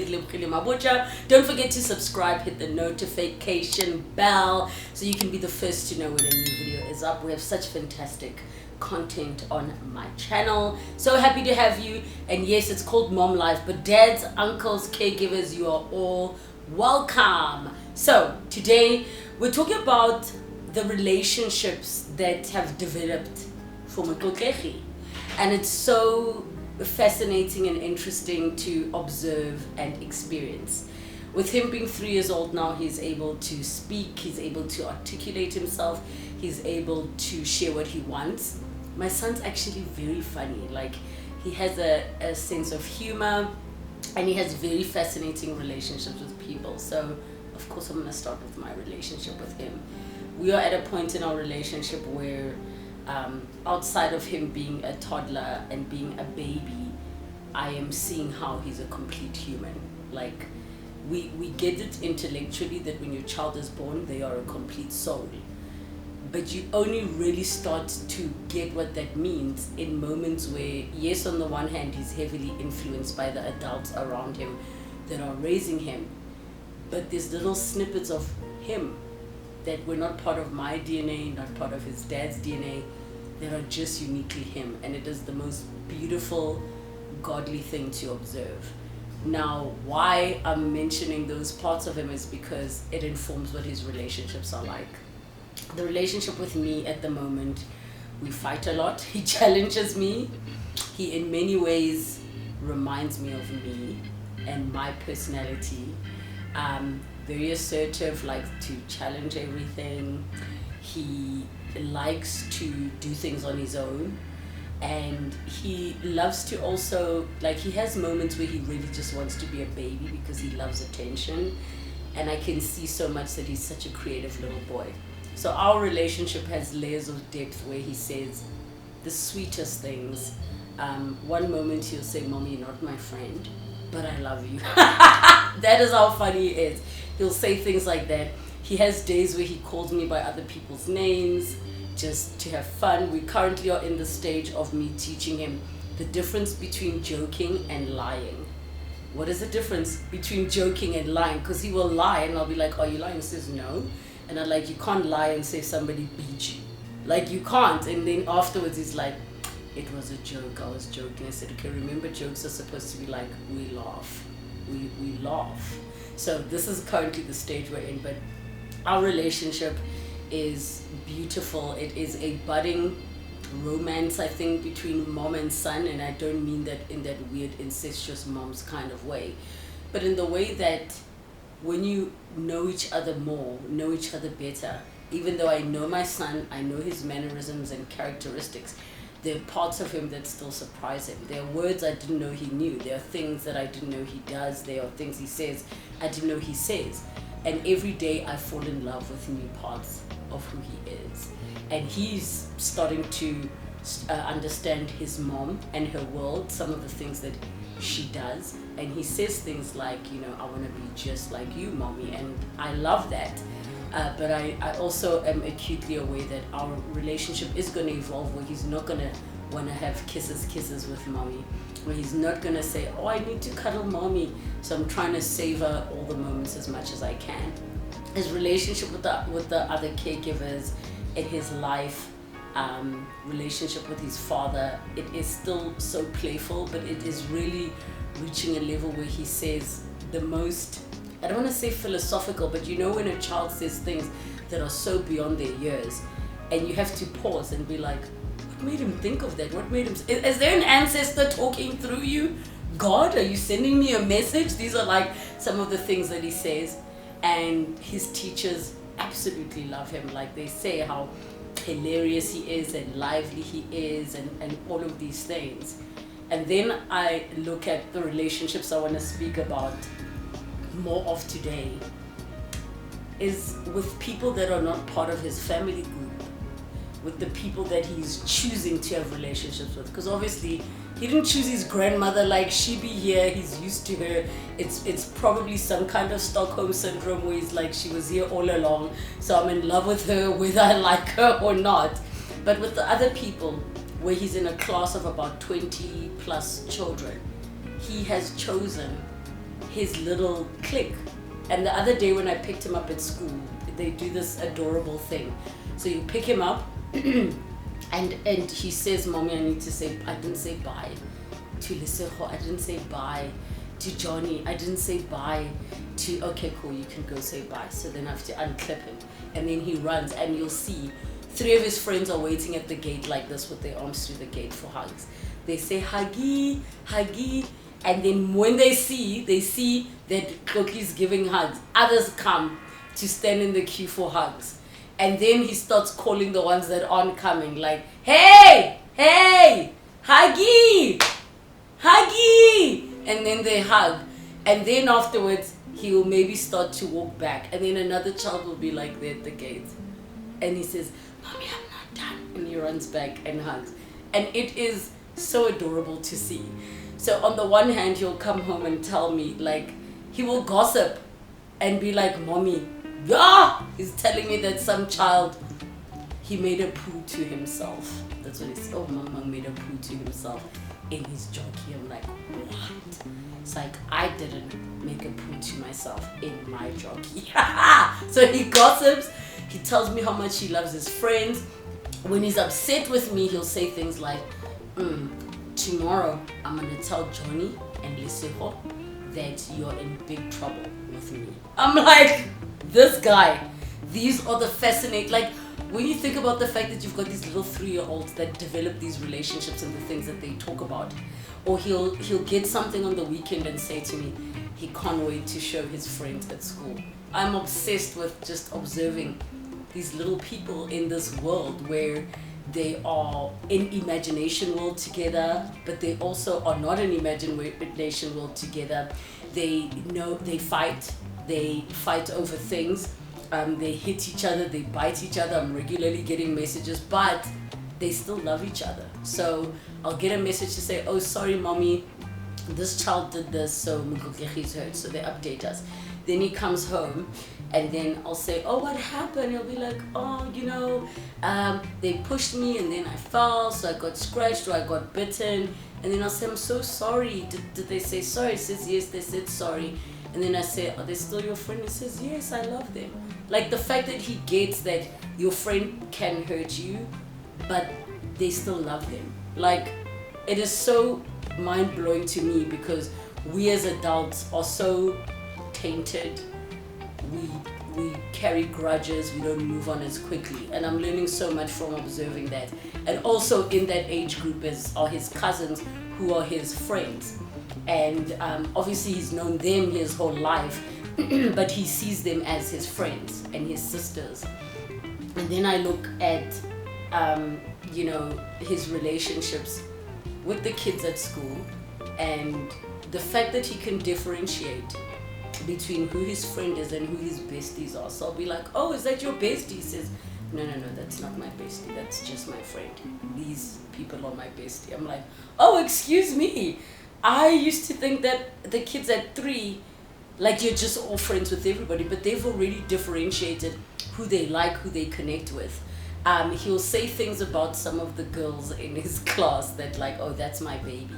Don't forget to subscribe, hit the notification bell so you can be the first to know when a new video is up. We have such fantastic content on my channel. So happy to have you. And yes, it's called Mom Life, but dads, uncles, caregivers, you are all welcome. So today we're talking about the relationships that have developed for Motlotlegi, and it's so fascinating and interesting to observe and experience. With him being 3 years old now, he's able to speak, he's able to articulate himself, he's able to share what he wants. My son's actually very funny. Like, he has a sense of humor, and he has very fascinating relationships with people. So of course I'm going to start with my relationship with him. We are at a point in our relationship where outside of him being a toddler and being a baby, I am seeing how he's a complete human. Like, we get it intellectually that when your child is born, they are a complete soul. But you only really start to get what that means in moments where, yes, on the one hand, he's heavily influenced by the adults around him that are raising him. But there's little snippets of him that were not part of my DNA, not part of his dad's DNA, that are just uniquely him. And it is the most beautiful, godly thing to observe. Now, why I'm mentioning those parts of him is because it informs what his relationships are like. The relationship with me at the moment, we fight a lot. He challenges me. He in many ways reminds me of me and my personality. Very assertive, likes to challenge everything. He likes to do things on his own, and he loves to also, like, he has moments where he really just wants to be a baby because he loves attention, and I can see so much that he's such a creative little boy. So our relationship has layers of depth where he says the sweetest things. One moment he'll say, "Mommy, you're not my friend, but I love you." That is how funny he is. He'll say things like that. He has days where he calls me by other people's names just to have fun. We currently are in the stage of me teaching him the difference between joking and lying. What is the difference between joking and lying? Because he will lie and I'll be like, "Are you lying?" He says, "No." And I'm like, "You can't lie and say somebody beat you. Like, you can't." And then afterwards he's like, "It was a joke, I was joking." I said, "Okay, remember, jokes are supposed to be like, we laugh. We laugh." So this is currently the stage we're in, but our relationship is beautiful. It is a budding romance, I think, between mom and son, and I don't mean that in that weird incestuous mom's kind of way, but in the way that when you know each other more, know each other better. Even though I know my son, I know his mannerisms and characteristics, there are parts of him that still surprise him. There are words I didn't know he knew. There are things that I didn't know he does. There are things he says I didn't know he says. And every day I fall in love with new parts of who he is. And he's starting to understand his mom and her world, some of the things that she does. And he says things like, "I want to be just like you, Mommy." And I love that. But I also am acutely aware that our relationship is going to evolve, where he's not going to want to have kisses with Mommy, where he's not going to say, "Oh, I need to cuddle Mommy." So I'm trying to savor all the moments as much as I can. His relationship with the other caregivers in his life, relationship with his father, it is still so playful, but it is really reaching a level where he says the most, I don't want to say philosophical, but when a child says things that are so beyond their years, and you have to pause and be like, what made him think of that? What made him, is there an ancestor talking through you? God, are you sending me a message? These are like some of the things that he says, and his teachers absolutely love him. Like, they say how hilarious he is and lively he is, and all of these things. And then I look at the relationships I want to speak about more of today is with people that are not part of his family group, with the people that he's choosing to have relationships with. Because obviously he didn't choose his grandmother, like, she be here, he's used to her. It's probably some kind of Stockholm syndrome where he's like, she was here all along, so I'm in love with her whether I like her or not. But with the other people, where he's in a class of about 20 plus children, he has chosen his little clique. And the other day when I picked him up at school, they do this adorable thing. So you pick him up and he says, Mommy, I didn't say bye to Liseho, I didn't say bye to Johnny, I didn't say bye to, okay, cool, you can go say bye. So then I have to unclip him. And then he runs, and you'll see 3 of his friends are waiting at the gate like this with their arms through the gate for hugs. They say, Huggy, Huggy. And then when they see that Koki's giving hugs, others come to stand in the queue for hugs. And then he starts calling the ones that aren't coming, like, hey, hey, Huggy, Huggy. And then they hug. And then afterwards, he will maybe start to walk back. And then another child will be like there at the gate. And he says, Mommy, I'm not done. And he runs back and hugs. And it is so adorable to see. So on the one hand, he'll come home and tell me, like, he will gossip and be like, Mommy, yeah, he's telling me that some child, he made a poo to himself. That's what he said. Oh, Mama made a poo to himself in his jockey. I'm like, what? It's like, I didn't make a poo to myself in my jockey. So he gossips. He tells me how much he loves his friends. When he's upset with me, he'll say things like, tomorrow I'm going to tell Johnny and Liseho that you're in big trouble with me. I'm like, this guy, these are the fascinating, like, when you think about the fact that you've got these little 3-year-olds that develop these relationships and the things that they talk about, or he'll get something on the weekend and say to me, he can't wait to show his friends at school. I'm obsessed with just observing these little people in this world where they are in imagination world together, but they also are not in imagination world together. They fight over things. They hit each other, they bite each other. I'm regularly getting messages, but they still love each other. So I'll get a message to say, oh, sorry, Mommy, this child did this, so Motlotlegi is hurt. So they update us. Then he comes home, and then I'll say, oh, what happened? He'll be like, oh, they pushed me, and then I fell, so I got scratched or I got bitten. And then I'll say, I'm so sorry. Did they say sorry? He says, yes, they said sorry. And then I say, are they still your friend? He says, yes, I love them. Like the fact that he gets that your friend can hurt you, but they still love them. Like, it is so mind-blowing to me because we as adults are so tainted. We carry grudges, we don't move on as quickly. And I'm learning so much from observing that. And also in that age group are his cousins who are his friends. And obviously he's known them his whole life, but he sees them as his friends and his sisters. And then I look at, his relationships with the kids at school, and the fact that he can differentiate between who his friend is and who his besties are. So I'll be like, oh, is that your bestie? He says, no, that's not my bestie. That's just my friend. These people are my bestie. I'm like, oh, excuse me. I used to think that the kids at 3, like, you're just all friends with everybody, but they've already differentiated who they like, who they connect with. He'll say things about some of the girls in his class that, like, oh, that's my baby.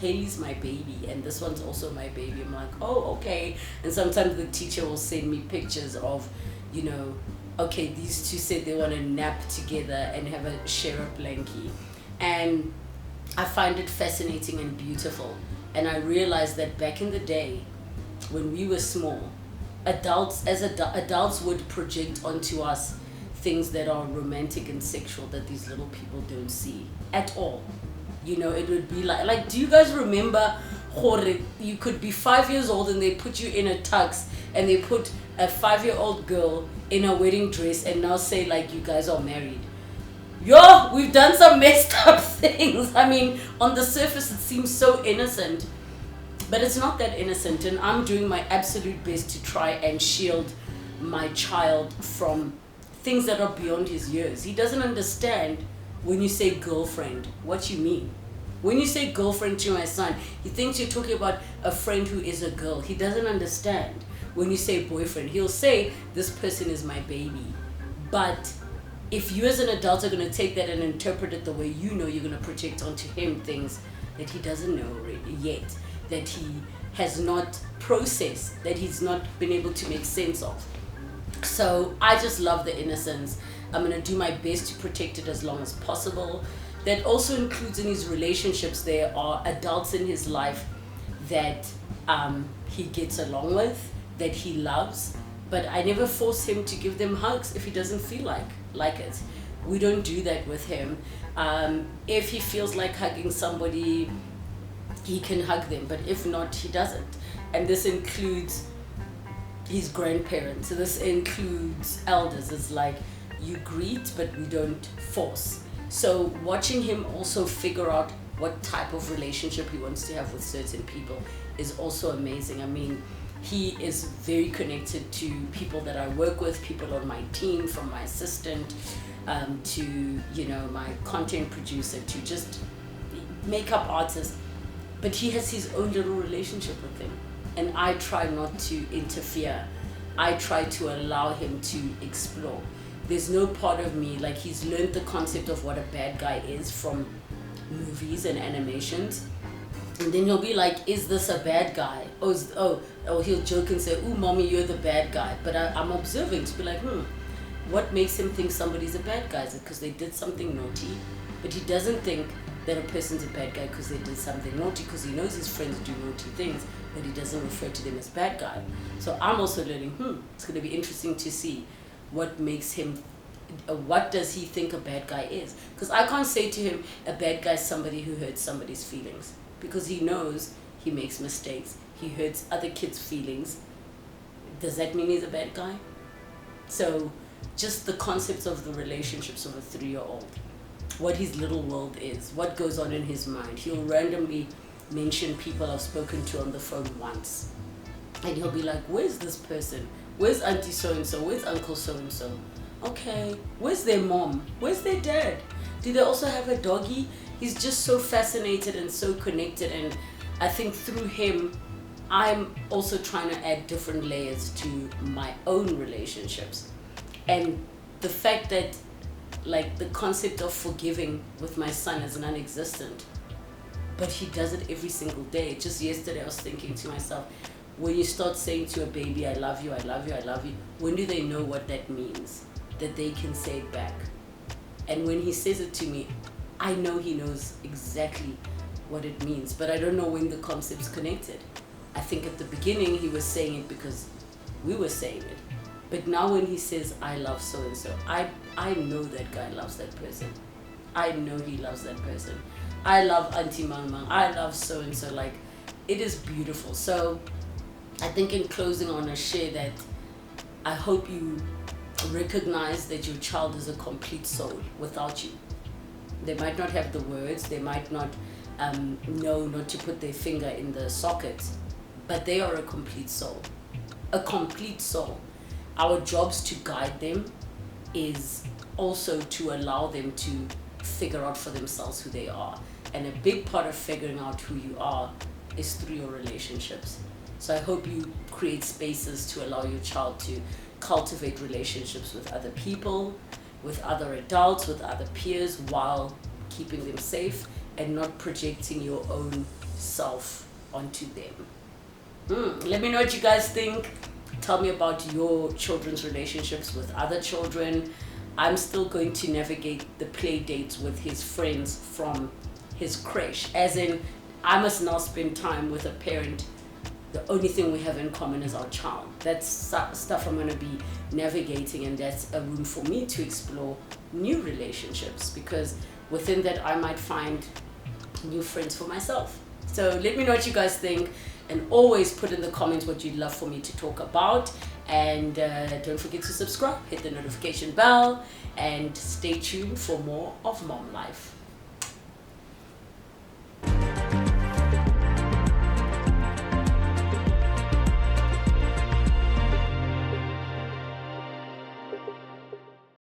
Haley's my baby, and this one's also my baby. I'm like, oh, okay. And sometimes the teacher will send me pictures of, okay, these two said they want to nap together and share a blankie. And I find it fascinating and beautiful. And I realized that back in the day, when we were small, adults would project onto us things that are romantic and sexual that these little people don't see at all. It would be like, do you guys remember, you could be 5 years old and they put you in a tux and they put a 5-year-old girl in a wedding dress and now say, like, you guys are married. Yo, we've done some messed up things. I mean, on the surface it seems so innocent, but it's not that innocent. And I'm doing my absolute best to try and shield my child from things that are beyond his years. He doesn't understand when you say girlfriend, what you mean. When you say girlfriend to my son, he thinks you're talking about a friend who is a girl. He doesn't understand. When you say boyfriend, he'll say, this person is my baby. But if you as an adult are going to take that and interpret it the way you know, you're going to project onto him things that he doesn't know already yet, that he has not processed, that he's not been able to make sense of. So I just love the innocence. I'm going to do my best to protect it as long as possible. That also includes in his relationships, there are adults in his life that he gets along with, that he loves, but I never force him to give them hugs if he doesn't feel like it. We don't do that with him. If he feels like hugging somebody, he can hug them, but if not, he doesn't. And this includes his grandparents. So this includes elders. It's like you greet, but we don't force. So watching him also figure out what type of relationship he wants to have with certain people is also amazing. I mean, he is very connected to people that I work with, people on my team, from my assistant to, you know, my content producer, to just makeup artist. But he has his own little relationship with them. And I try not to interfere. I try to allow him to explore. There's no part of me, like, he's learned the concept of what a bad guy is from movies and animations. And then he'll be like, is this a bad guy? Oh, he'll joke and say, ooh, mommy, you're the bad guy. But I'm observing to be like, what makes him think somebody's a bad guy? Is it because they did something naughty? But he doesn't think that a person's a bad guy because they did something naughty, because he knows his friends do naughty things, but he doesn't refer to them as bad guy. So I'm also learning, it's going to be interesting to see what makes him, what does he think a bad guy is? Because I can't say to him, a bad guy is somebody who hurts somebody's feelings, because he knows he makes mistakes. He hurts other kids' feelings. Does that mean he's a bad guy? So just the concepts of the relationships of a 3-year-old, what his little world is, what goes on in his mind. He'll randomly mention people I've spoken to on the phone once. And he'll be like, where's this person? Where's auntie so-and-so? Where's uncle so-and-so? Okay, where's their mom? Where's their dad? Do they also have a doggy? He's just so fascinated and so connected. And I think through him, I'm also trying to add different layers to my own relationships. And the fact that, like, the concept of forgiving with my son is non-existent, but he does it every single day. Just yesterday I was thinking to myself, when you start saying to a baby, I love you, I love you, I love you, when do they know what that means? That they can say it back. And when he says it to me, I know he knows exactly what it means, but I don't know when the concept's connected. I think at the beginning he was saying it because we were saying it. But now when he says, I love so-and-so, I know that guy loves that person. I know he loves that person. I love Auntie Mang Mang. I love so-and-so. Like, it is beautiful. So I think in closing, I want to share that I hope you recognize that your child is a complete soul without you. They might not have the words. They might not know not to put their finger in the socket, but they are a complete soul. A complete soul. Our jobs to guide them is also to allow them to figure out for themselves who they are. And a big part of figuring out who you are is through your relationships. So I hope you create spaces to allow your child to cultivate relationships with other people, with other adults, with other peers, while keeping them safe and not projecting your own self onto them. Let me know what you guys think. Tell me about your children's relationships with other children. I'm still going to navigate the play dates with his friends from his creche. As in, I must now spend time with a parent. The only thing we have in common is our child. That's stuff I'm going to be navigating, and that's a room for me to explore new relationships, because within that I might find new friends for myself. So let me know what you guys think, and always put in the comments what you'd love for me to talk about. And don't forget to subscribe, hit the notification bell, and stay tuned for more of Mom Life.